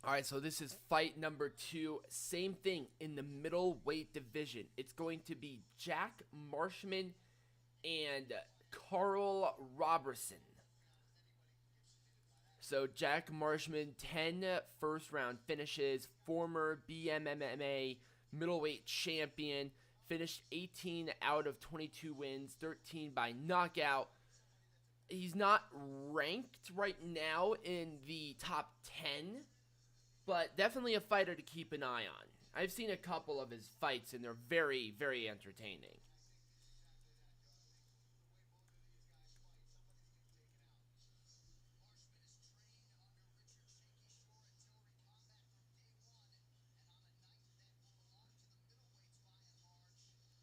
All right, so this is fight number 2. Same thing in the middleweight division. It's going to be Jack Marshman and Karl Roberson. So Jack Marshman, 10 first round finishes, former BMMA middleweight champion, finished 18 out of 22 wins, 13 by knockout. He's not ranked right now in the top 10, but definitely a fighter to keep an eye on. I've seen a couple of his fights, and they're very, very entertaining.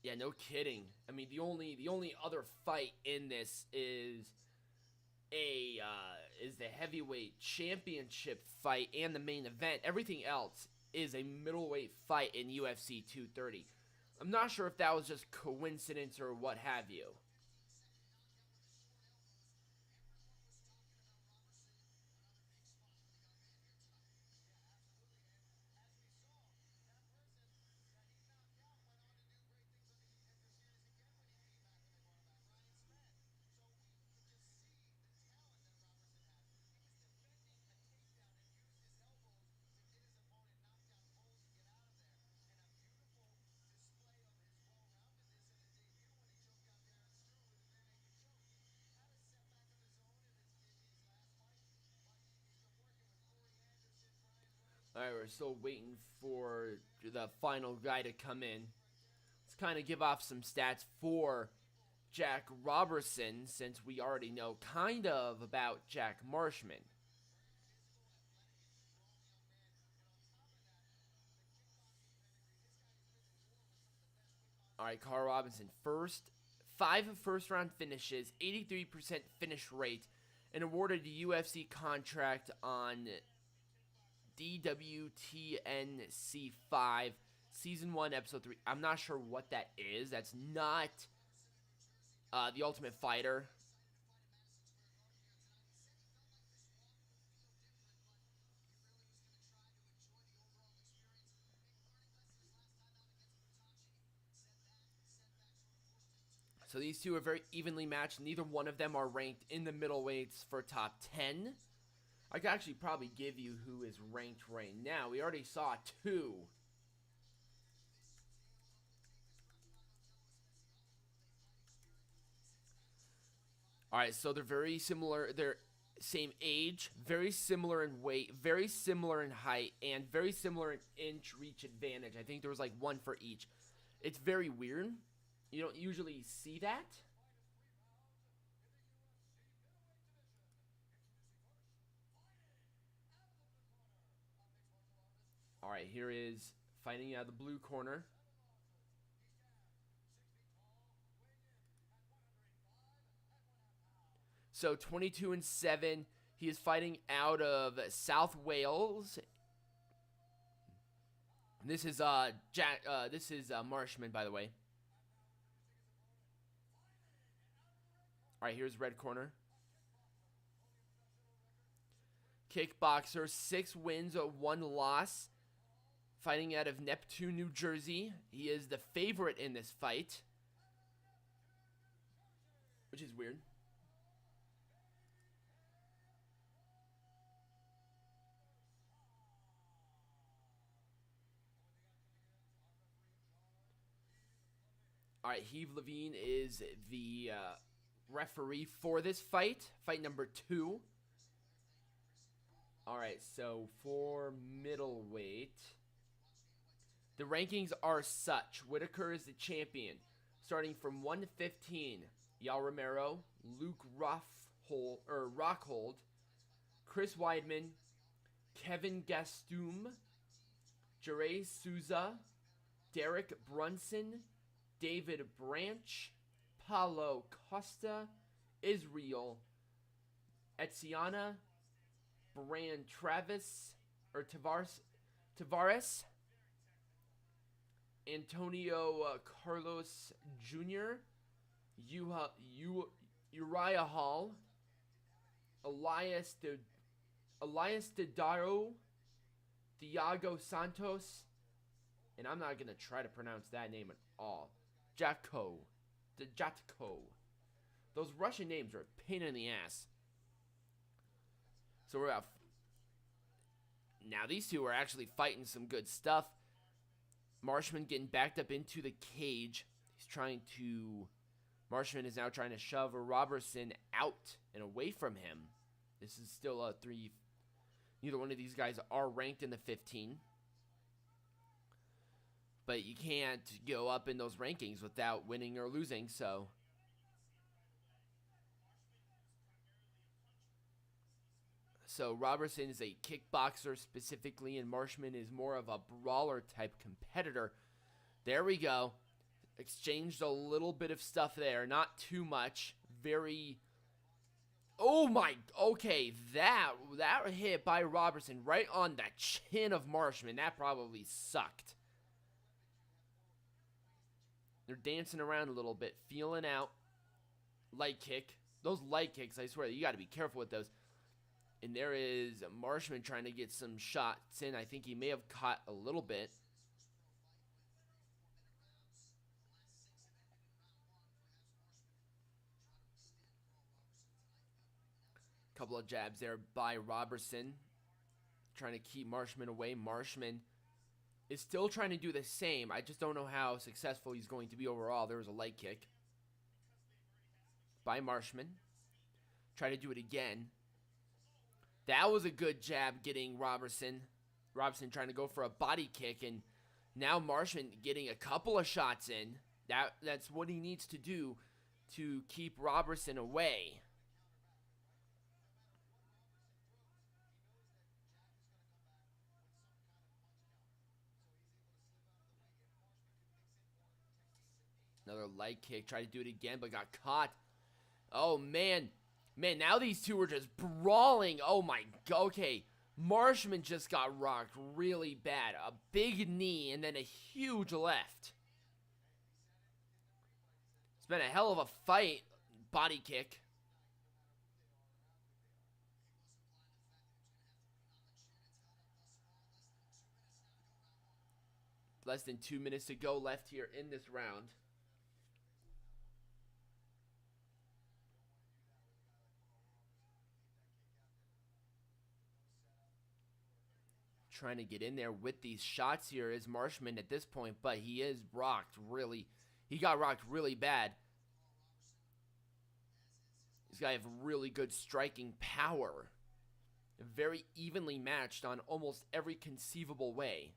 Yeah, no kidding. I mean, the only other fight in this is the heavyweight championship fight and the main event. Everything else is a middleweight fight in UFC 230. I'm not sure if that was just coincidence or what have you. Alright, we're still waiting for the final guy to come in. Let's kind of give off some stats for Jack Roberson, since we already know kind of about Jack Marshman. Alright, Karl Robinson first. 5 first round finishes, 83% finish rate, and awarded a UFC contract on DWTNC 5, Season 1, Episode 3. I'm not sure what that is. That's not The Ultimate Fighter. So these two are very evenly matched. Neither one of them are ranked in the middleweights for top 10. I could actually probably give you who is ranked right now. We already saw 2. Alright, so they're very similar. They're same age, very similar in weight, very similar in height, and very similar in inch reach advantage. I think there was like 1 for each. It's very weird. You don't usually see that. Alright, here is fighting out of the blue corner. So 22-7. He is fighting out of South Wales. This is Marshman, by the way. All right, here's red corner. Kickboxer, 6 wins, 1 loss. Fighting out of Neptune, New Jersey. He is the favorite in this fight, which is weird. All right, Heath Levine is the referee for this fight. Fight number 2. All right, so for middleweight, the rankings are such. Whitaker is the champion, starting from 115. Yal Romero, Luke Rockhold, Chris Weidman, Kevin Gastelum, Jare Souza, Derek Brunson, David Branch, Paulo Costa, Israel Etziana, Brand Tavares, Antonio Carlos Jr., Uriah Hall, Elias Dodaro, Thiago Santos. And I'm not going to try to pronounce that name at all. Jatko. Those Russian names are a pain in the ass. So we're out. Now these two are actually fighting some good stuff. Marshman getting backed up into the cage. Marshman is now trying to shove Roberson out and away from him. This is still a 3. Neither one of these guys are ranked in the 15. But you can't go up in those rankings without winning or losing, so. So Roberson is a kickboxer specifically, and Marshman is more of a brawler type competitor. There we go. Exchanged a little bit of stuff there. Not too much. Very. Oh my. Okay, that hit by Roberson right on the chin of Marshman. That probably sucked. They're dancing around a little bit, feeling out. Light kick. Those light kicks, I swear, you got to be careful with those. And there is Marshman trying to get some shots in. I think he may have caught a little bit. Couple of jabs there by Roberson. Trying to keep Marshman away. Marshman is still trying to do the same. I just don't know how successful he's going to be overall. There was a light kick by Marshman. Try to do it again. That was a good jab getting Roberson. Roberson trying to go for a body kick, and now Marshman getting a couple of shots in. That's what he needs to do to keep Roberson away. Another light kick. Tried to do it again, but got caught. Oh, man. Man, now these two are just brawling. Oh, my God. Okay. Marshman just got rocked really bad. A big knee and then a huge left. It's been a hell of a fight. Body kick. Less than 2 minutes to go left here in this round. Trying to get in there with these shots here is Marshman at this point, but he is rocked really. He got rocked really bad. This guy have really good striking power. Very evenly matched on almost every conceivable way.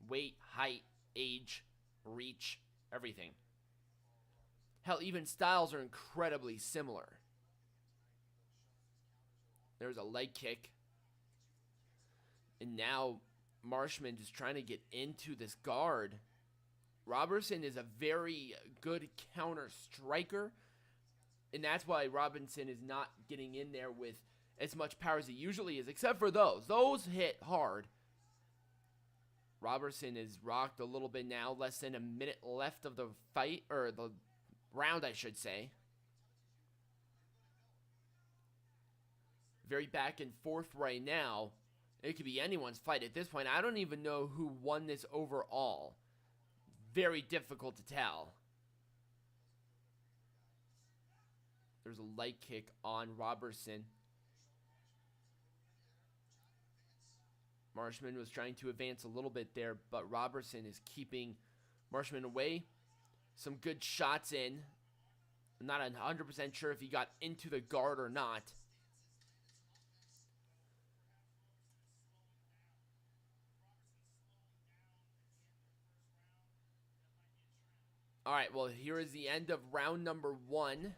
Weight, height, age, reach, everything. Hell, even styles are incredibly similar. There's a leg kick. And now Marshman just trying to get into this guard. Roberson is a very good counter striker. And that's why Roberson is not getting in there with as much power as he usually is. Except for those. Those hit hard. Roberson is rocked a little bit now. Less than a minute left of the fight. Or the round, I should say. Very back and forth right now. It could be anyone's fight at this point. I don't even know who won this overall. Very difficult to tell. There's a light kick on Roberson. Marshman was trying to advance a little bit there, but Roberson is keeping Marshman away. Some good shots in. I'm not 100% sure if he got into the guard or not. All right, well, here is the end of round number 1.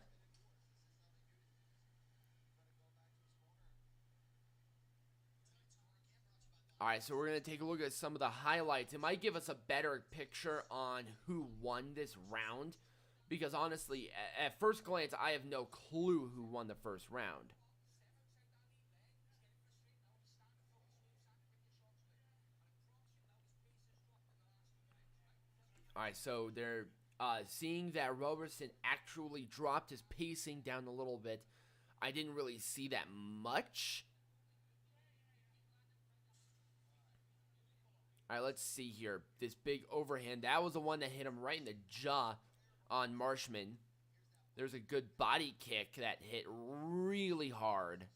All right, so we're going to take a look at some of the highlights. It might give us a better picture on who won this round. Because honestly, at first glance, I have no clue who won the first round. All right, so they're seeing that Roberson actually dropped his pacing down a little bit. I didn't really see that much. All right, let's see here. This big overhand. That was the one that hit him right in the jaw on Marshman. There's a good body kick that hit really hard.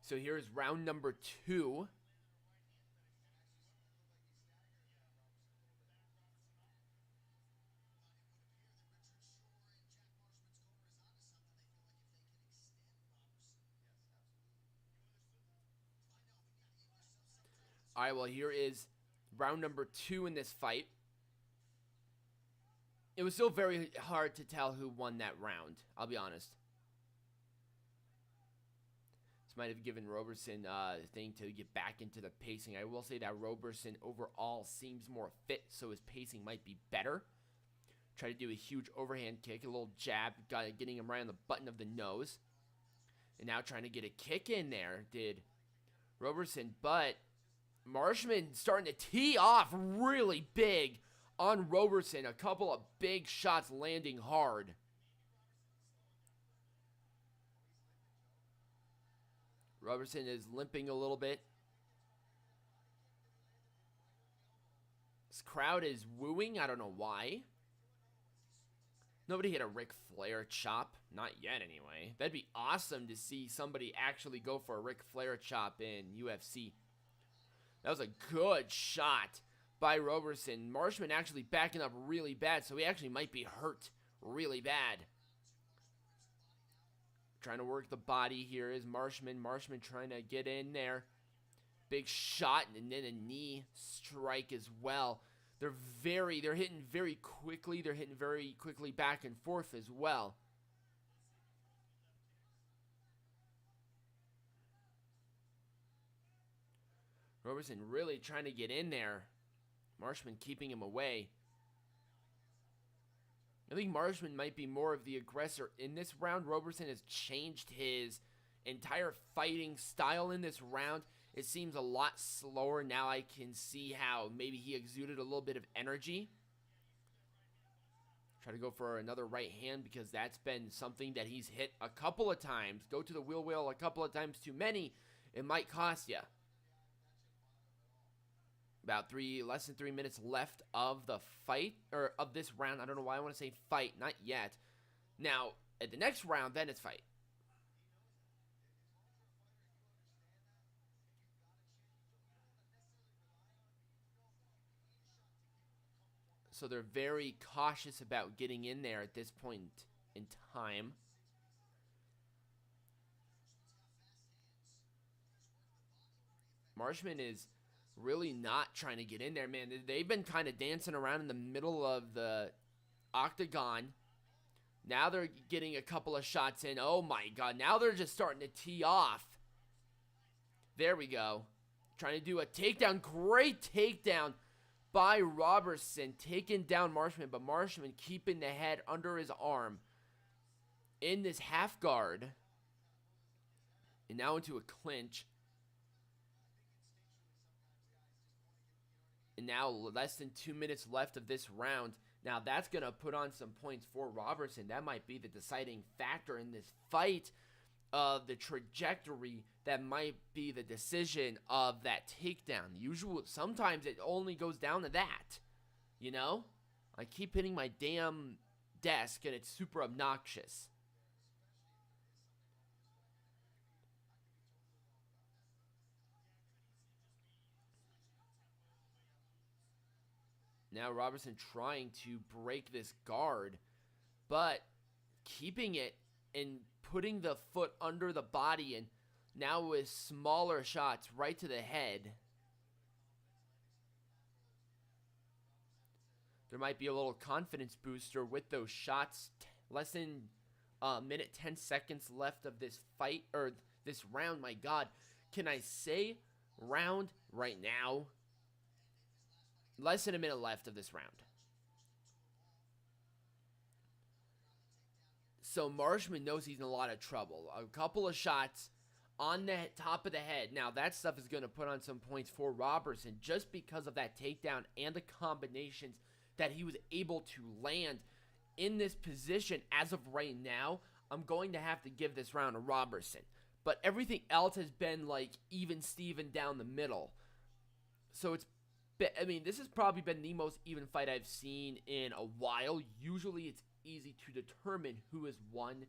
So here's round number 2. All right, well, here is round number 2 in this fight. It was still very hard to tell who won that round, I'll be honest. This might have given Roberson a thing to get back into the pacing. I will say that Roberson overall seems more fit, so his pacing might be better. Try to do a huge overhand kick, a little jab, getting him right on the button of the nose. And now trying to get a kick in there, did Roberson, but Marshman starting to tee off really big on Roberson. A couple of big shots landing hard. Roberson is limping a little bit. This crowd is wooing. I don't know why. Nobody hit a Ric Flair chop. Not yet, anyway. That'd be awesome to see somebody actually go for a Ric Flair chop in UFC. That was a good shot by Roberson. Marshman actually backing up really bad, so he actually might be hurt really bad. Trying to work the body here is Marshman. Marshman trying to get in there. Big shot and then a knee strike as well. They're hitting very quickly. They're hitting very quickly back and forth as well. Roberson really trying to get in there. Marshman keeping him away. I think Marshman might be more of the aggressor in this round. Roberson has changed his entire fighting style in this round. It seems a lot slower. Now I can see how maybe he exuded a little bit of energy. Try to go for another right hand because that's been something that he's hit a couple of times. Go to the wheel a couple of times too many. It might cost you. About less than 3 minutes left of the fight, or of this round. I don't know why I want to say fight, not yet. Now, at the next round, then it's fight. So they're very cautious about getting in there at this point in time. Marshman is really not trying to get in there, man. They've been kind of dancing around in the middle of the octagon. Now they're getting a couple of shots in. Oh my God, now they're just starting to tee off. There we go. Trying to do a takedown. Great takedown by Roberson. Taking down Marshman, but Marshman keeping the head under his arm in this half guard. And now into a clinch. And now less than 2 minutes left of this round. Now that's going to put on some points for Roberson. That might be the deciding factor in this fight of the trajectory. That might be the decision of that takedown. Sometimes it only goes down to that. You know? I keep hitting my damn desk and it's super obnoxious. Now Roberson trying to break this guard, but keeping it and putting the foot under the body, and now with smaller shots right to the head. There might be a little confidence booster with those shots. Less than a minute, 10 seconds left of this fight, or this round. My God, can I say round right now? Less than a minute left of this round. So Marshman knows he's in a lot of trouble. A couple of shots on the top of the head. Now that stuff is going to put on some points for Roberson just because of that takedown and the combinations that he was able to land in this position. As of right now, I'm going to have to give this round to Roberson. But everything else has been like even Steven down the middle. So this has probably been the most even fight I've seen in a while. Usually it's easy to determine who has won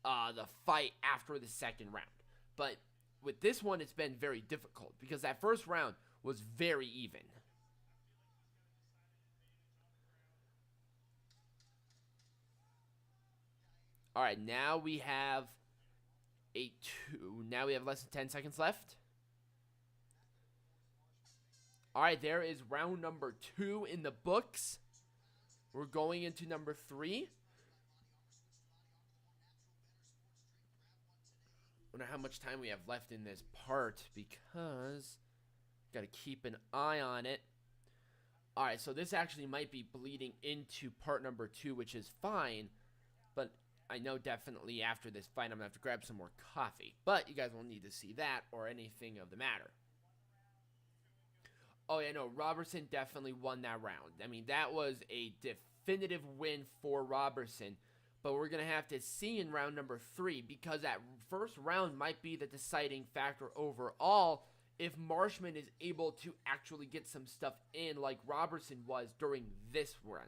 the fight after the second round. But with this one, it's been very difficult because that first round was very even. All right, now we have now we have less than 10 seconds left. All right, there is round number 2 in the books. We're going into number 3. I wonder how much time we have left in this part because got to keep an eye on it. All right, so this actually might be bleeding into part number 2, which is fine. But I know definitely after this fight, I'm going to have to grab some more coffee. But you guys won't need to see that or anything of the matter. Oh, yeah, no, Roberson definitely won that round. I mean, that was a definitive win for Roberson. But we're going to have to see in round number 3 because that first round might be the deciding factor overall if Marshman is able to actually get some stuff in like Roberson was during this run.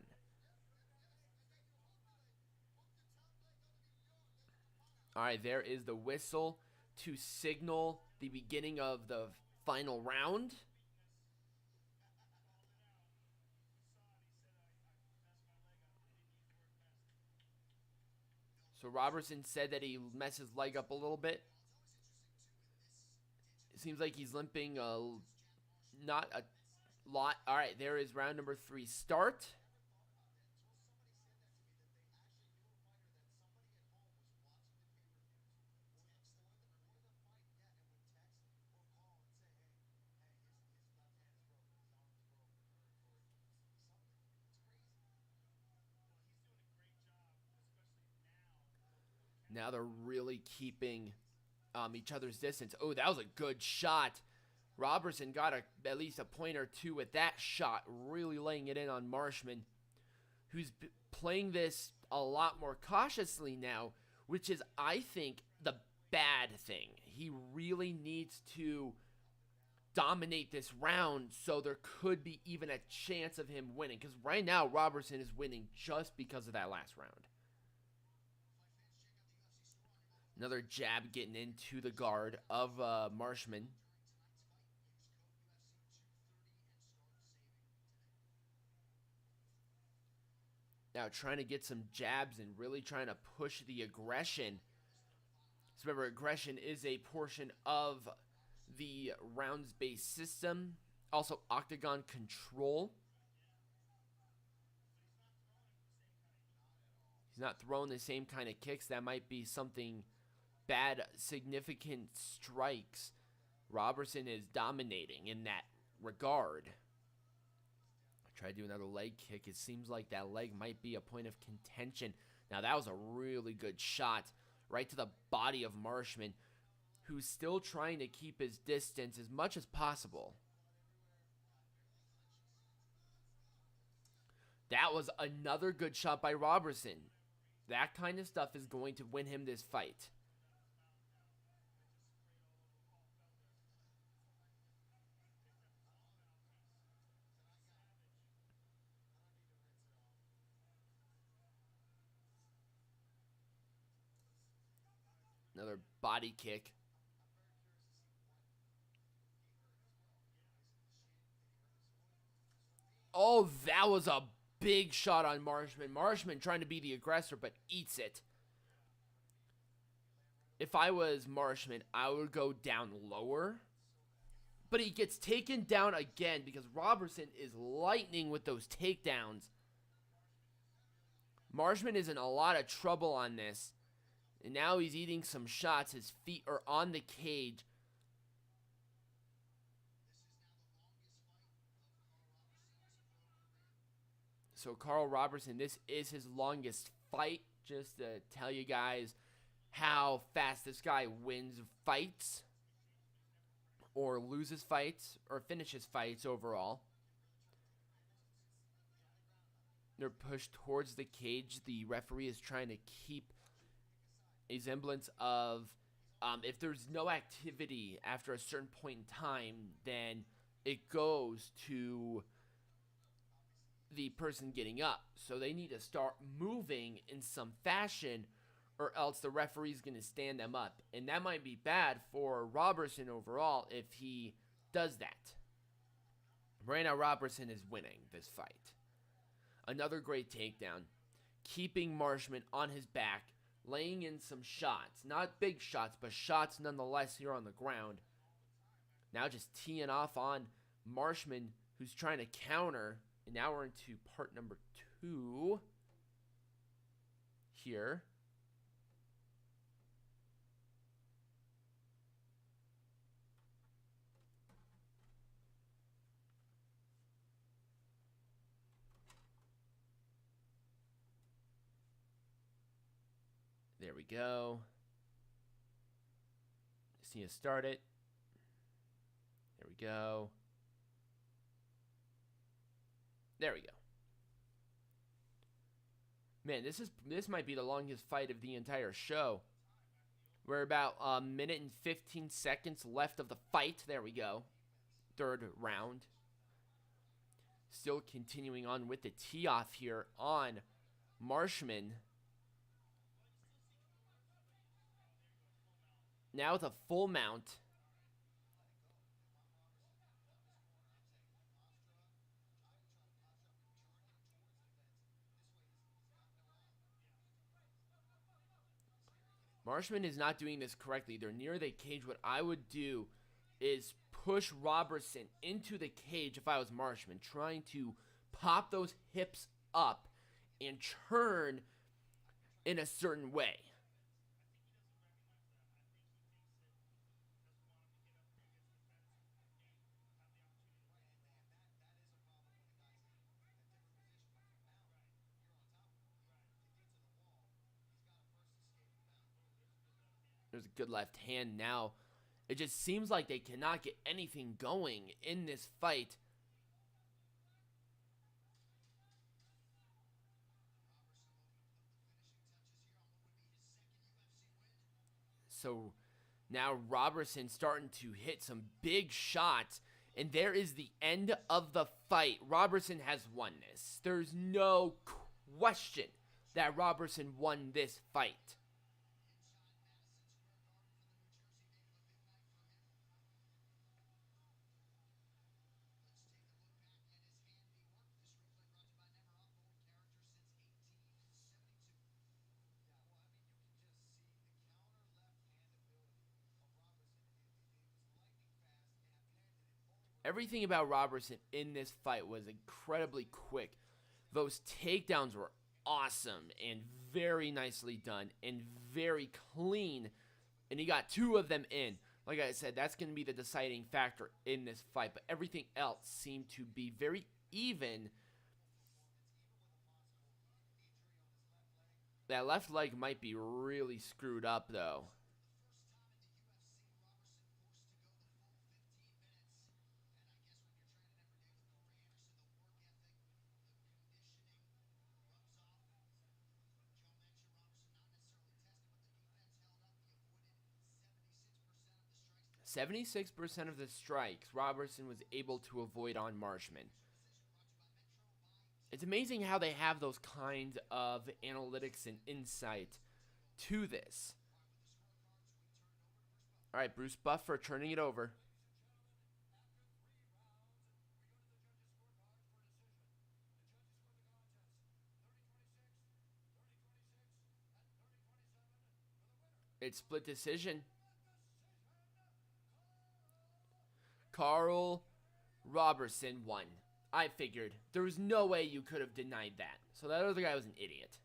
All right, there is the whistle to signal the beginning of the final round. So Roberson said that he messed his leg up a little bit. It seems like he's limping not a lot. All right, there is round number 3 start. Now they're really keeping each other's distance. Oh, that was a good shot. Roberson got at least a point or two with that shot, really laying it in on Marshman, who's playing this a lot more cautiously now, which is, I think, the bad thing. He really needs to dominate this round so there could be even a chance of him winning, because right now Roberson is winning just because of that last round. Another jab getting into the guard of Marshman. Now trying to get some jabs and really trying to push the aggression. So remember, aggression is a portion of the rounds-based system. Also, octagon control. He's not throwing the same kind of kicks. That might be something bad, significant strikes. Roberson is dominating in that regard. Try to do another leg kick. It seems like that leg might be a point of contention. Now, that was a really good shot right to the body of Marshman, who's still trying to keep his distance as much as possible. That was another good shot by Roberson. That kind of stuff is going to win him this fight. Another body kick. Oh, that was a big shot on Marshman. Marshman trying to be the aggressor, but eats it. If I was Marshman, I would go down lower. But he gets taken down again because Roberson is lightning with those takedowns. Marshman is in a lot of trouble on this. And now he's eating some shots. His feet are on the cage. So Karl Roberson, this is his longest fight. Just to tell you guys how fast this guy wins fights. Or loses fights. Or finishes fights overall. They're pushed towards the cage. The referee is trying to keep a semblance of if there's no activity after a certain point in time, then it goes to the person getting up. So they need to start moving in some fashion, or else the referee's going to stand them up. And that might be bad for Roberson overall if he does that. Right now, Roberson is winning this fight. Another great takedown. Keeping Marshman on his back, laying in some shots. Not big shots, but shots nonetheless here on the ground. Now just teeing off on Marshman, who's trying to counter. And now we're into part number 2 here. There we go. Just need to start it. There we go. There we go. Man, this might be the longest fight of the entire show. We're about a minute and 15 seconds left of the fight. There we go. Third round. Still continuing on with the tee-off here on Marshman. Now with a full mount. Marshman is not doing this correctly. They're near the cage. What I would do is push Roberson into the cage if I was Marshman, trying to pop those hips up and turn in a certain way. There's a good left hand now. It just seems like they cannot get anything going in this fight. So now Roberson starting to hit some big shots. And there is the end of the fight. Roberson has won this. There's no question that Roberson won this fight. Everything about Roberson in this fight was incredibly quick. Those takedowns were awesome and very nicely done and very clean. And he got 2 of them in. Like I said, that's going to be the deciding factor in this fight. But everything else seemed to be very even. That left leg might be really screwed up, though. "76% of the strikes Roberson was able to avoid on Marshman." It's amazing how they have those kinds of analytics and insight to this. All right, Bruce Buffer turning it over. It's split decision. Karl Roberson won. I figured. There was no way you could have denied that. So that other guy was an idiot.